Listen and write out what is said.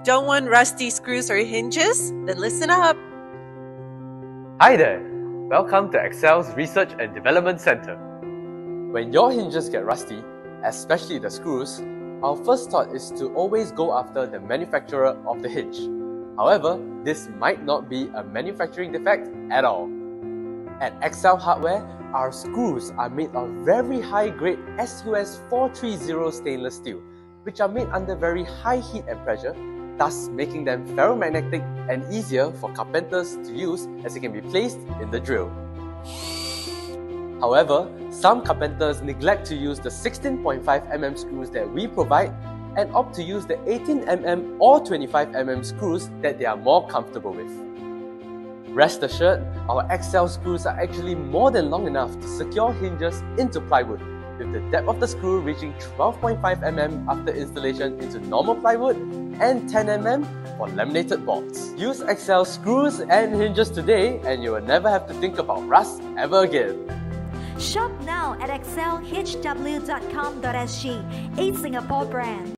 Don't want rusty screws or hinges? Then listen up. Hi there! Welcome to Excel's Research and Development Center. When your hinges get rusty, especially the screws, our first thought is to always go after the manufacturer of the hinge. However, this might not be a manufacturing defect at all. At ExcelHW, our screws are made of very high-grade SUS 430 stainless steel, which are made under very high heat and pressure, thus making them ferromagnetic and easier for carpenters to use as they can be placed in the drill. However, some carpenters neglect to use the 16.5mm screws that we provide and opt to use the 18mm or 25mm screws that they are more comfortable with. Rest assured, our Excel screws are actually more than long enough to secure hinges into plywood, with the depth of the screw reaching 12.5mm after installation into normal plywood and 10mm for laminated boards. Use Excel screws and hinges today and you will never have to think about rust ever again. Shop now at ExcelHW.com.sg, a Singapore brand.